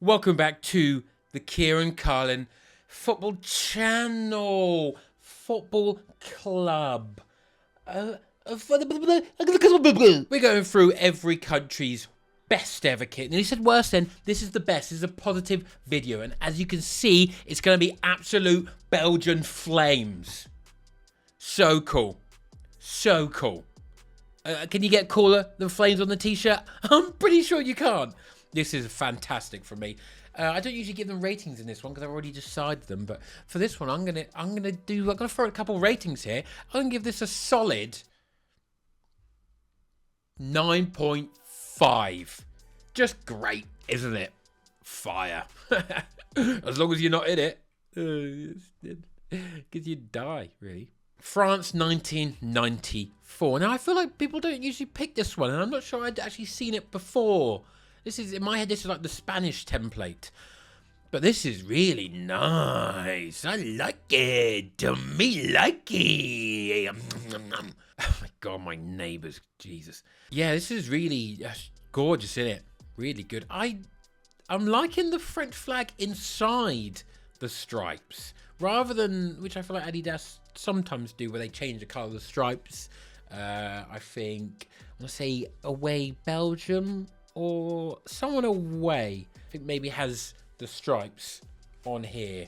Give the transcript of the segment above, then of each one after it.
Welcome back to the Kieran Carlin Football Channel, Football Club. We're going through every country's best ever kit. And he said worse then, this is the best. This is a positive video. And as you can see, it's going to be absolute Belgian flames. So cool. So cool. Can you get cooler than flames on the t-shirt? I'm pretty sure you can't. This is fantastic for me. I don't usually give them ratings in this one because I've already decided them, but for this one, I'm gonna throw a couple ratings here. I'm gonna give this a solid 9.5. Just great, isn't it? Fire. As long as you're not in it, because you'd die, really. France 1994. Now I feel like people don't usually pick this one, and I'm not sure I'd actually seen it before. This is, in my head, this is like the Spanish template. But this is really nice. I like it. Me like it. Oh my God, my neighbours. Jesus. Yeah, this is really gorgeous, isn't it? Really good. I'm liking the French flag inside the stripes. Rather than, which I feel like Adidas sometimes do, where they change the colour of the stripes. I think, I'm going to say away Belgium. Or someone away, I think maybe has the stripes on here,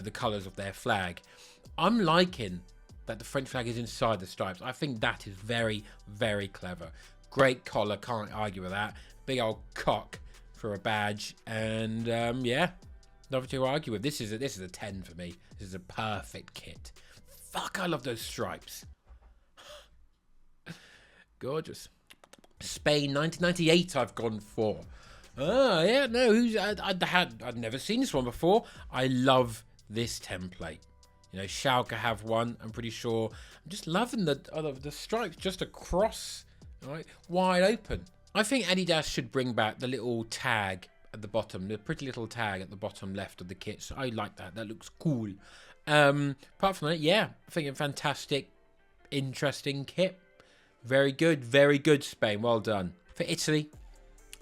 the colours of their flag. I'm liking that the French flag is inside the stripes. I think that is very, very clever. Great collar, can't argue with that. Big old cock for a badge, and yeah, nothing to argue with. This is a 10 for me. This is a perfect kit. Fuck, I love those stripes. Gorgeous. Spain 1998 I've gone for. Oh yeah, no, I'd never seen this one before. I love this template. You know, Schalke have one, I'm pretty sure. I'm just loving the stripes just across, right, wide open. I think Adidas should bring back the little tag at the bottom, the pretty little tag at the bottom left of the kit. So I like that. That looks cool. Apart from that, yeah, I think a fantastic, interesting kit. Very good, Spain. Well done. For Italy,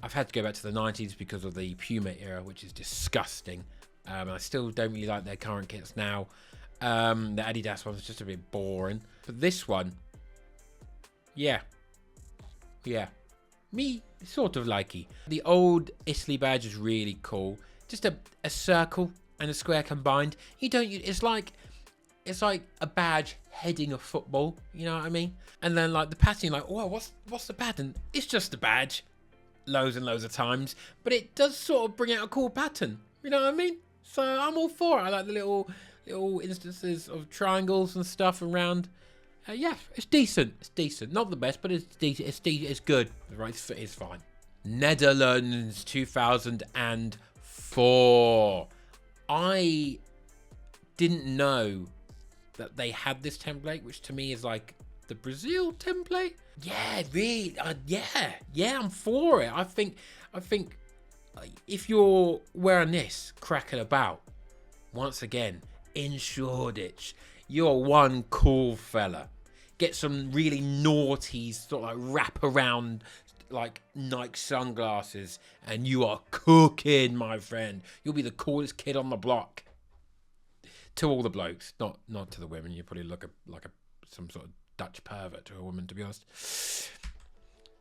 I've had to go back to the 90s because of the Puma era, which is disgusting. I still don't really like their current kits now. The Adidas one's just a bit boring. But this one, yeah. Me, sort of likey. The old Italy badge is really cool. Just a circle and a square combined. It's like a badge heading a football, you know what I mean? And then like the pattern, like, oh, what's the pattern? It's just a badge, loads and loads of times, but it does sort of bring out a cool pattern, you know what I mean? So I'm all for it. I like the little instances of triangles and stuff around. Yeah, it's decent. It's decent. Not the best, but it's decent. It's good. Right, it's fine. Netherlands 2004. I didn't know that they had this template, which to me is like the Brazil template. Yeah, really. Yeah, I'm for it. I think if you're wearing this, cracking about, once again, in Shoreditch, you're one cool fella. Get some really naughty sort of like wrap around like Nike sunglasses, and you are cooking, my friend. You'll be the coolest kid on the block. To all the blokes, not to the women. You probably look like some sort of Dutch pervert to a woman, to be honest.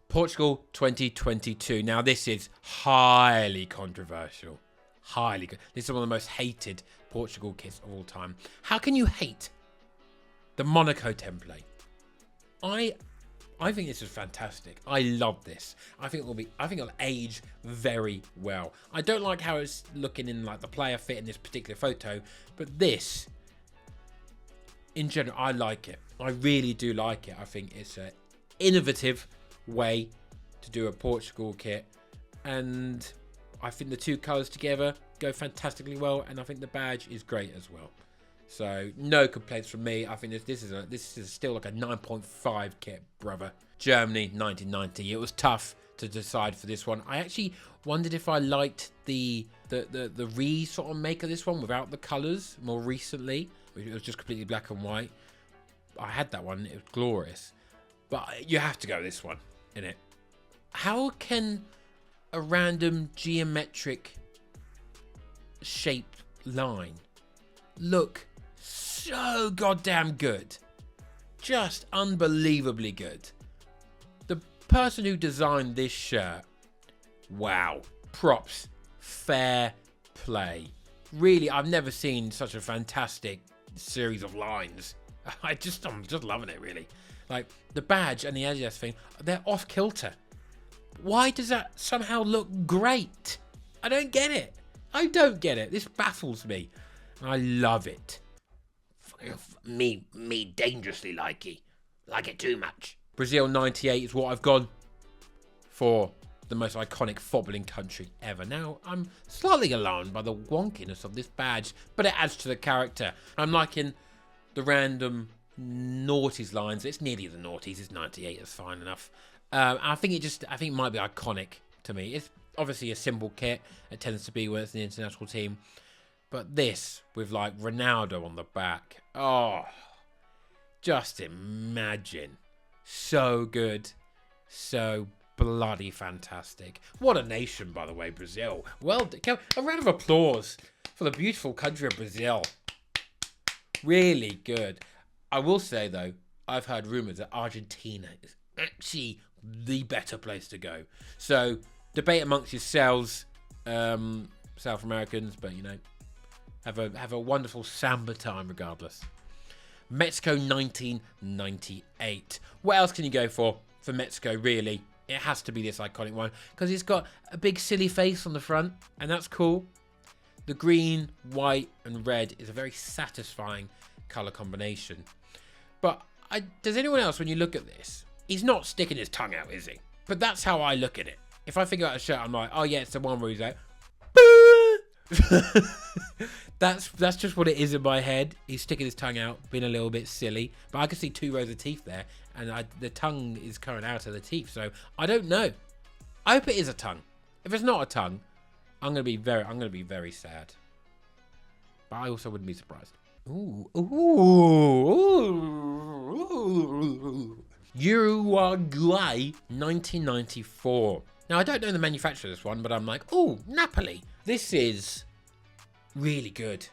Portugal 2022. Now this is highly controversial. This is one of the most hated Portugal kits of all time. How can you hate the Monaco template? I think this is fantastic. I love this. I think it'll age very well. I don't like how it's looking in like the player fit in this particular photo, but this, in general, I like it. I really do like it. I think it's an innovative way to do a Portugal kit, and I think the two colours together go fantastically well, and I think the badge is great as well. So no complaints from me. I think this is still like a 9.5 kit, brother. Germany 1990. It was tough to decide for this one. I actually wondered if I liked the sort of make of this one without the colours more recently. It was just completely black and white. I had that one. It was glorious. But you have to go this one, innit? How can a random geometric shaped line look so goddamn good. Just unbelievably good. The person who designed this shirt, wow, props, fair play. Really, I've never seen such a fantastic series of lines. I'm just loving it, really. Like, the badge and the Adidas thing, they're off kilter. Why does that somehow look great? I don't get it. I don't get it. This baffles me. I love it. Me dangerously like it too much. Brazil 98 is what I've gone for the most iconic footballing country ever. Now, I'm slightly alarmed by the wonkiness of this badge, but it adds to the character. I'm liking the random noughties lines. It's nearly the noughties. It's 98. It's fine enough. I think it might be iconic to me. It's obviously a simple kit. It tends to be when it's an international team. But this, with like Ronaldo on the back, oh, just imagine. So good. So bloody fantastic. What a nation, by the way, Brazil. Well, a round of applause for the beautiful country of Brazil. Really good. I will say, though, I've heard rumours that Argentina is actually the better place to go. So, debate amongst yourselves, South Americans, but, you know, have a wonderful samba time regardless. Mexico 1998. What else can you go for Mexico, really? It has to be this iconic one because it's got a big silly face on the front, and that's cool. The green, white, and red is a very satisfying colour combination. But does anyone else, when you look at this, he's not sticking his tongue out, is he? But that's how I look at it. If I think about a shirt, I'm like, oh yeah, it's the one where he's like, that's just what it is in my head. He's sticking his tongue out, being a little bit silly. But I can see 2 rows of teeth there, and the tongue is coming out of the teeth. So I don't know. I hope it is a tongue. If it's not a tongue, I'm gonna be very sad. But I also wouldn't be surprised. Ooh. Uruguay 1994. Now I don't know the manufacturer of this one, but I'm like, oh, Napoli. This is really good.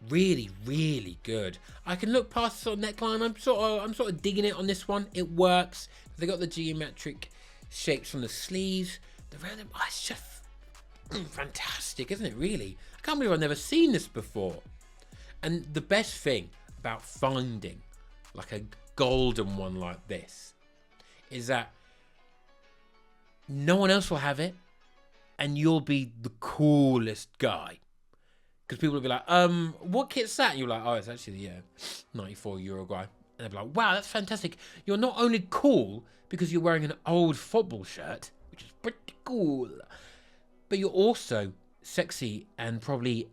Really, really good. I can look past the sort of neckline. I'm sort of digging it on this one. It works. They got the geometric shapes from the sleeves. The random, it's just fantastic, isn't it? Really, I can't believe I've never seen this before. And the best thing about finding like a golden one like this is that no one else will have it, and you'll be the coolest guy. Because people will be like, what kit's that? And you're like, oh, it's actually the 94 Uruguay. And they'll be like, wow, that's fantastic. You're not only cool because you're wearing an old football shirt, which is pretty cool, but you're also sexy and probably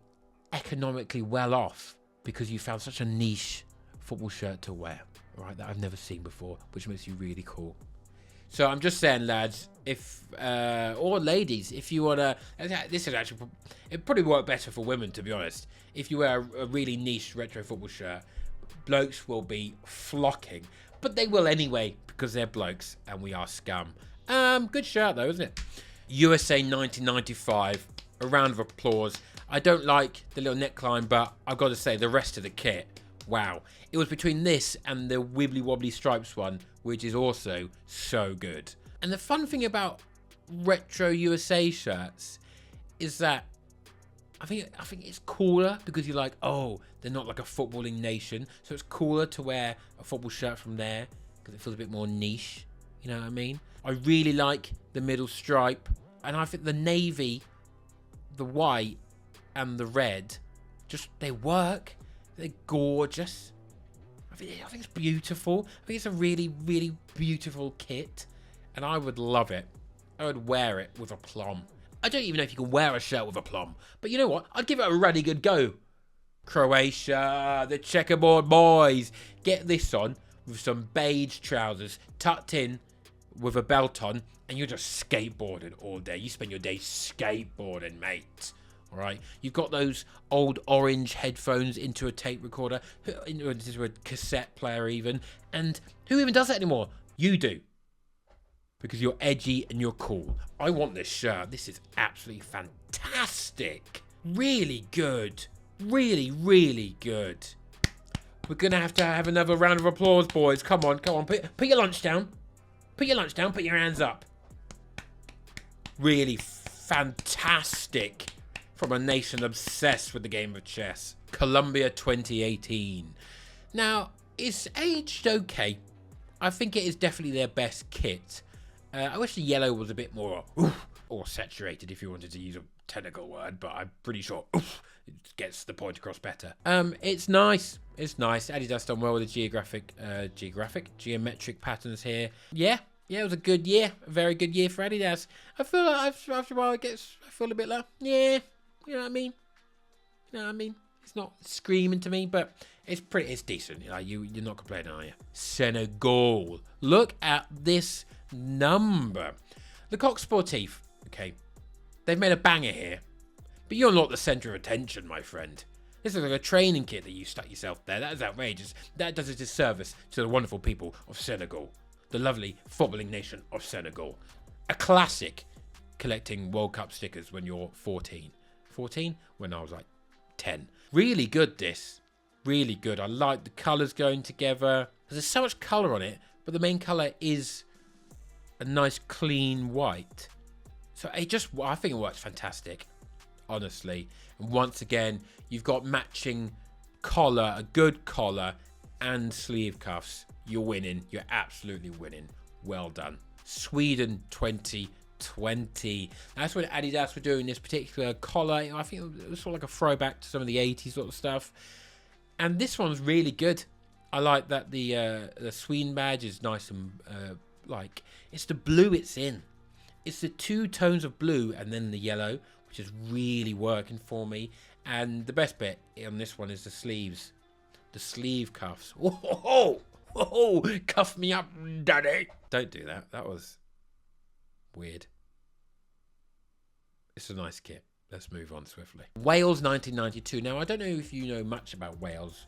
economically well off because you found such a niche football shirt to wear, right, that I've never seen before, which makes you really cool. So I'm just saying, lads, if or ladies, if you wanna, this is actually, it probably work better for women, to be honest. If you wear a really niche retro football shirt, blokes will be flocking, but they will anyway because they're blokes and we are scum. Good shirt though, isn't it? USA 1995. A round of applause. I don't like the little neckline, but I've got to say the rest of the kit, wow. It was between this and the wibbly wobbly stripes one, which is also so good. And the fun thing about retro USA shirts is that I think it's cooler because you're like, oh, they're not like a footballing nation, so it's cooler to wear a football shirt from there because it feels a bit more niche. You know what I mean? I really like the middle stripe, and I think the navy, the white, and the red, just they work. They're gorgeous. I think it's beautiful. I think it's a really, really beautiful kit, and I would love it. I would wear it with aplomb. I don't even know if you can wear a shirt with aplomb, but you know what? I'd give it a really good go. Croatia, the checkerboard boys. Get this on with some beige trousers tucked in with a belt on, and you're just skateboarding all day. You spend your day skateboarding, mate. All right, you've got those old orange headphones into a tape recorder, into a cassette player even, and who even does that anymore? You do, because you're edgy and you're cool. I want this shirt. This is absolutely fantastic. Really good. Really, really good. We're going to have another round of applause, boys. Come on, come on. Put your lunch down. Put your lunch down. Put your hands up. Really fantastic from a nation obsessed with the game of chess. Columbia 2018. Now, it's aged okay. I think it is definitely their best kit. I wish the yellow was a bit more or saturated, if you wanted to use a technical word, but I'm pretty sure it gets the point across better. It's nice. It's nice. Adidas done well with the geometric patterns here. Yeah, it was a good year. A very good year for Adidas. I feel like after a while I feel a bit like, yeah, you know what I mean? You know what I mean? It's not screaming to me, but it's decent. You know, you're not complaining, are you? Senegal. Look at this number. The Coq Sportif. Okay, they've made a banger here, but you're not the centre of attention, my friend. This is like a training kit that you stuck yourself there. That is outrageous. That does a disservice to the wonderful people of Senegal, the lovely footballing nation of Senegal. A classic collecting World Cup stickers when you're 14. 14? When I was like 10. Really good, this. Really good. I like the colours going together. There's so much colour on it, but the main colour is a nice clean white. So I think it works fantastic, honestly. And once again, you've got matching collar, a good collar, and sleeve cuffs. You're winning. You're absolutely winning. Well done. Sweden 2020. That's when Adidas were doing this particular collar. I think it was sort of like a throwback to some of the 80s sort of stuff. And this one's really good. I like that the Sweden badge is nice and like it's the blue it's in. It's the two tones of blue and then the yellow, which is really working for me. And the best bit on this one is the sleeves. The sleeve cuffs. Oh, cuff me up, daddy. Don't do that. That was weird. It's a nice kit. Let's move on swiftly. Wales 1992. Now, I don't know if you know much about Wales.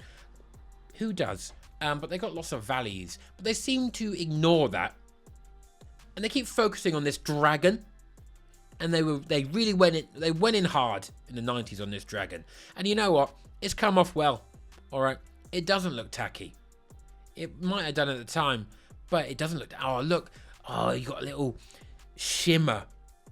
Who does? But they got lots of valleys. But they seem to ignore that. And they keep focusing on this dragon. And they really went in hard in the 90s on this dragon. And you know what? It's come off well. All right. It doesn't look tacky. It might have done at the time, but it doesn't look. Oh, look. Oh, you got a little shimmer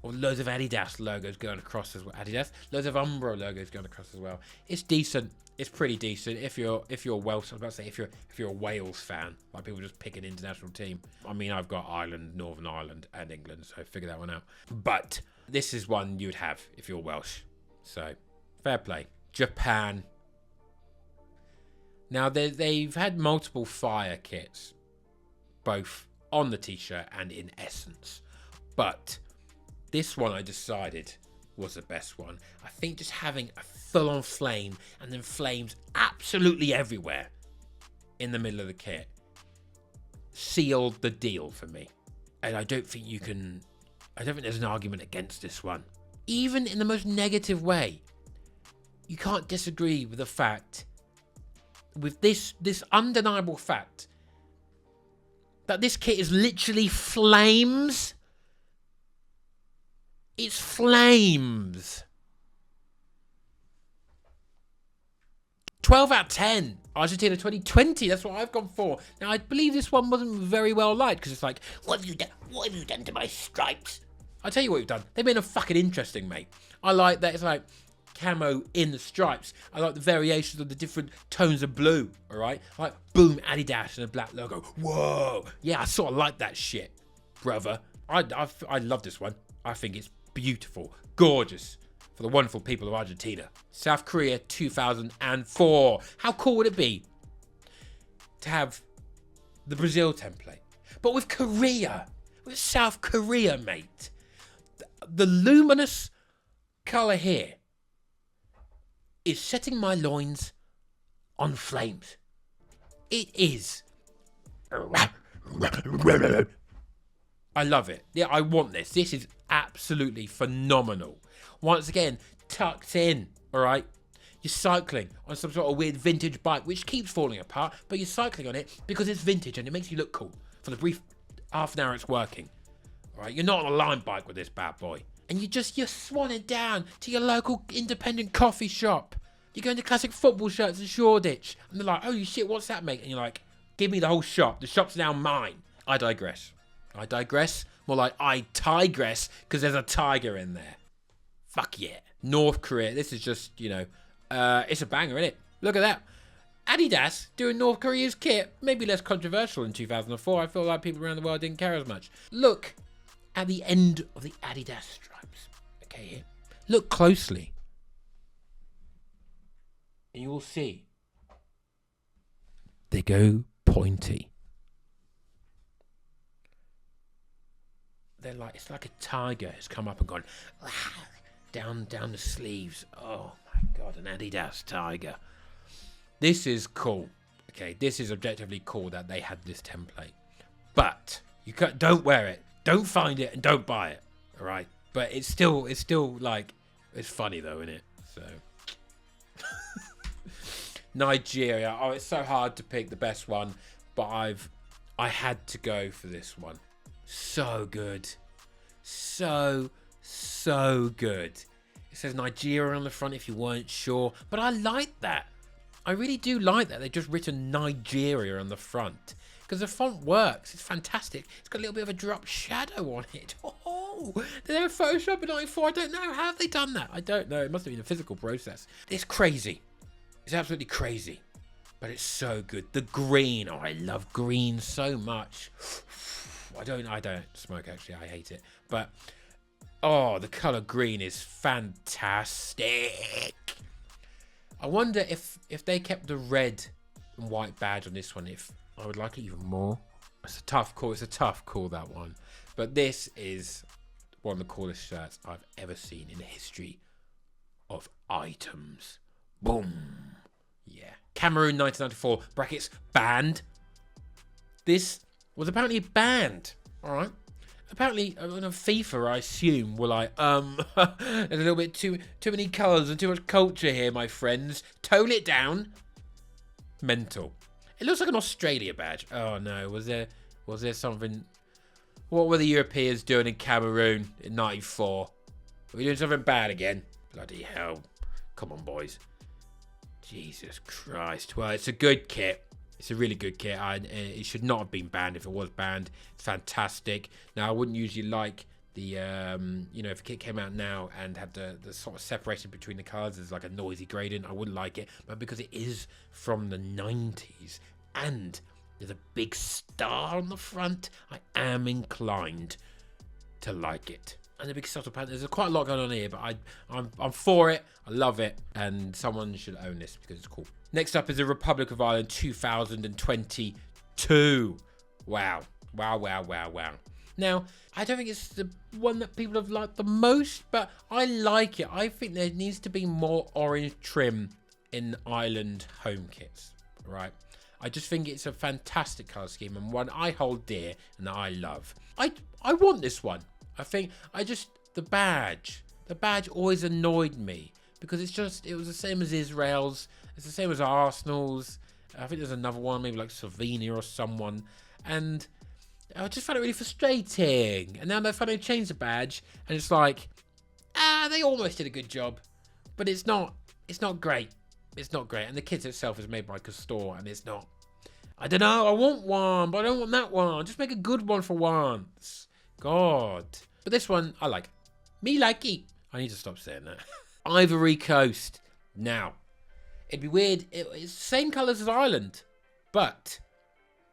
or loads of Adidas logos going across as well. Adidas, loads of Umbro logos going across as well. It's decent. It's pretty decent. If you're Welsh, I was about to say if you're a Wales fan, like people just pick an international team. I mean, I've got Ireland, Northern Ireland, and England, so figure that one out. But this is one you'd have if you're Welsh. So fair play. Japan. Now they've had multiple fire kits, both on the t-shirt and in essence, but this one I decided was the best one. I think just having a full-on flame and then flames absolutely everywhere in the middle of the kit sealed the deal for me. And I don't think there's an argument against this one. Even in the most negative way, you can't disagree with the fact, with this undeniable fact, that this kit is literally flames. It's flames. 12 out of 10. Argentina 2020. That's what I've gone for. Now, I believe this one wasn't very well liked because it's like, what have you done? What have you done to my stripes? I'll tell you what you've done. They've been a fucking interesting, mate. I like that it's like camo in the stripes. I like the variations of the different tones of blue. All right, like boom, Adidas and a black logo. Whoa, yeah, I sort of like that shit, brother. I love this one. I think it's beautiful, gorgeous for the wonderful people of Argentina. South Korea 2004. How cool would it be to have the Brazil template, but with Korea, with South Korea, mate? The luminous colour here is setting my loins on flames. It is. I love it. Yeah, I want this. This is absolutely phenomenal. Once again, tucked in, all right? You're cycling on some sort of weird vintage bike, which keeps falling apart, but you're cycling on it because it's vintage and it makes you look cool for the brief half an hour it's working. All right? You're not on a line bike with this bad boy. and you're swanning down to your local independent coffee shop. You're going to Classic Football Shirts in Shoreditch, and they're like, "Holy shit, what's that, mate?" And you're like, "Give me the whole shop. The shop's now mine." I digress. More like I tigress, because there's a tiger in there. Fuck yeah. North Korea. This is just, it's a banger, isn't it? Look at that. Adidas doing North Korea's kit. Maybe less controversial in 2004. I feel like people around the world didn't care as much. Look at the end of the Adidas stripes. Okay, here. Look closely. And you will see. They go pointy. They're like, it's like a tiger has come up and gone down the sleeves. Oh my God, an Adidas tiger. This is cool. Okay, this is objectively cool that they had this template. But don't wear it. Don't find it and don't buy it. All right. But it's still like, it's funny though, isn't it? So Nigeria. Oh, it's so hard to pick the best one, but I had to go for this one. So good. So good. It says Nigeria on the front if you weren't sure. But I like that. I really do like that. They've just written Nigeria on the front. Because the font works. It's fantastic. It's got a little bit of a drop shadow on it. Oh, did they have Photoshop in 94? I don't know. How have they done that? I don't know. It must have been a physical process. It's crazy. It's absolutely crazy. But it's so good. The green. Oh, I love green so much. I don't smoke, actually. I hate it. But, oh, the colour green is fantastic. I wonder if they kept the red and white badge on this one, if I would like it even more. It's a tough call. It's a tough call, that one. But this is one of the coolest shirts I've ever seen in the history of items. Boom. Yeah. Cameroon 1994, brackets, banned. This was apparently banned. All right. Apparently, FIFA, I assume, were like, there's a little bit too many colours and too much culture here, my friends. Tone it down. Mental. It looks like an Australia badge. Oh no, was there something? What were the Europeans doing in Cameroon in '94? Were we doing something bad again? Bloody hell! Come on, boys. Jesus Christ. Well, it's a good kit. It's a really good kit. It should not have been banned. If it was banned, it's fantastic. Now, I wouldn't usually like the, if a kit came out now and had the sort of separation between the colours, there's like a noisy gradient, I wouldn't like it. But because it is from the 90s and there's a big star on the front, I am inclined to like it. And the big subtle pattern. There's quite a lot going on here, but I'm for it. I love it, and someone should own this because it's cool. Next up is the Republic of Ireland 2022. Wow. Now, I don't think it's the one that people have liked the most, but I like it. I think there needs to be more orange trim in Ireland home kits, right? I just think it's a fantastic colour scheme and one I hold dear and that I love. I want this one. The badge always annoyed me because it was the same as Israel's. It's the same as Arsenal's. I think there's another one, maybe like Slovenia or someone. And I just found it really frustrating. And now they're finally changed the badge. And it's like, they almost did a good job. But it's not great. It's not great. And the kit itself is made by Castore. And it's not. I don't know. I want one, but I don't want that one. Just make a good one for once. God. But this one, I like. Me like it. I need to stop saying that. Ivory Coast. Now, it'd be weird. It's the same colours as Ireland, but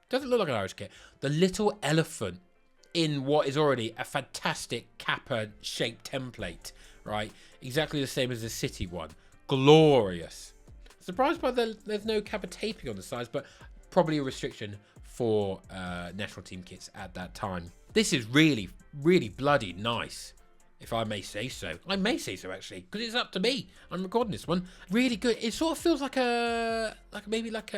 doesn't look like an Irish kit. The little elephant in what is already a fantastic Kappa-shaped template, right? Exactly the same as the City one. Glorious. Surprised by there's no Kappa taping on the sides, but probably a restriction for national team kits at that time. This is really, really bloody nice, if I may say so. I may say so, actually, because it's up to me. I'm recording this one. Really good. It sort of feels like there's like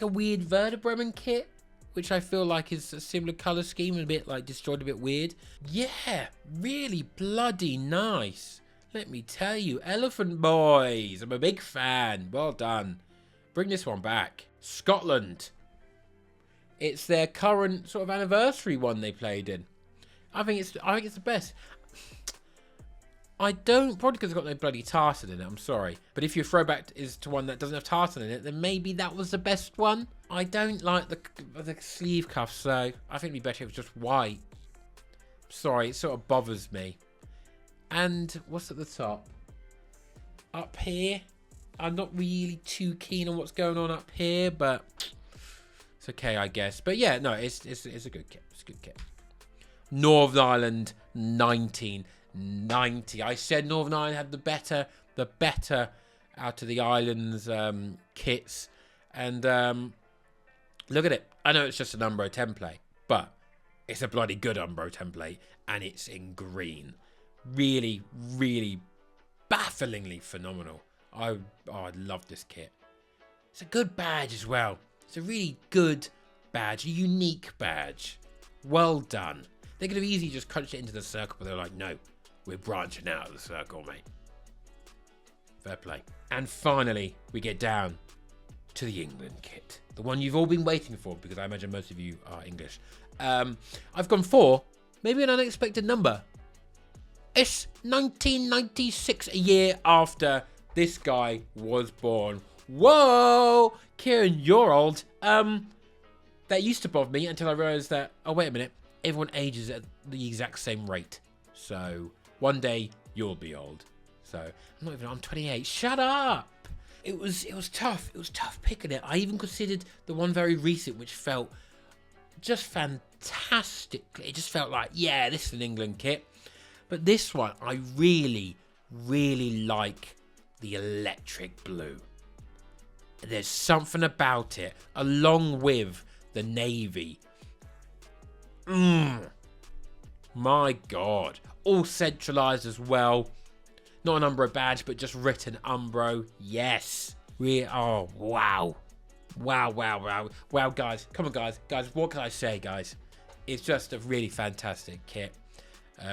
a weird Vertebraman kit, which I feel like is a similar colour scheme and a bit like disjointed, a bit weird. Yeah, really bloody nice. Let me tell you, Elephant Boys. I'm a big fan. Well done. Bring this one back. Scotland. It's their current sort of anniversary one they played in. I think it's the best. I don't, probably because it's got no bloody tartan in it, I'm sorry. But if your throwback is to one that doesn't have tartan in it, then maybe that was the best one. I don't like the sleeve cuffs, so I think it'd be better if it was just white. Sorry, it sort of bothers me. And what's at the top? Up here, I'm not really too keen on what's going on up here, but it's okay, I guess. But yeah, no, it's a good kit. It's a good kit. Northern Ireland 1990. I said Northern Ireland had the better out of the islands kits, and look at it. I know it's just an Umbro template, but it's a bloody good Umbro template, and it's in green. Really, really bafflingly phenomenal. I love this kit. It's a good badge as well. It's a really good badge, a unique badge. Well done. They could have easily just crunched it into the circle, but they're like, no, we're branching out of the circle, mate. Fair play. And finally, we get down to the England kit. The one you've all been waiting for, because I imagine most of you are English. I've gone for maybe an unexpected number. It's 1996, a year after this guy was born. Whoa! Kieran, you're old. That used to bother me until I realised that, oh, wait a minute. Everyone ages at the exact same rate. So one day you'll be old. So I'm 28. Shut up! It was tough. It was tough picking it. I even considered the one very recent, which felt just fantastic. It just felt like, yeah, this is an England kit. But this one, I really, really like the electric blue. There's something about it, along with the navy. My God. All centralised as well. Not an Umbro badge, but just written Umbro. Yes. Oh, wow. Wow, guys. Come on, guys. Guys, what can I say, guys? It's just a really fantastic kit.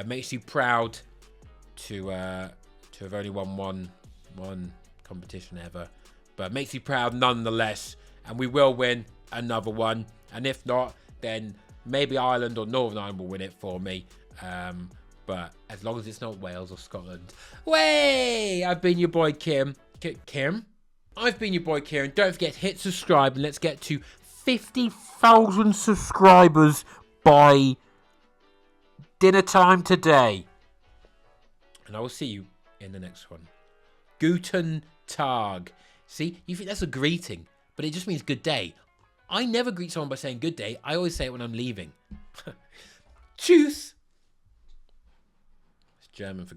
Makes you proud to have only won one competition ever. But makes you proud nonetheless. And we will win another one. And if not, then maybe Ireland or Northern Ireland will win it for me. But as long as it's not Wales or Scotland. Way! I've been your boy Kim. Kim? I've been your boy Kieran. Don't forget to hit subscribe and let's get to 50,000 subscribers by dinner time today. And I will see you in the next one. Guten Tag. See, you think that's a greeting, but it just means good day. I never greet someone by saying good day. I always say it when I'm leaving. Tschüss. It's German for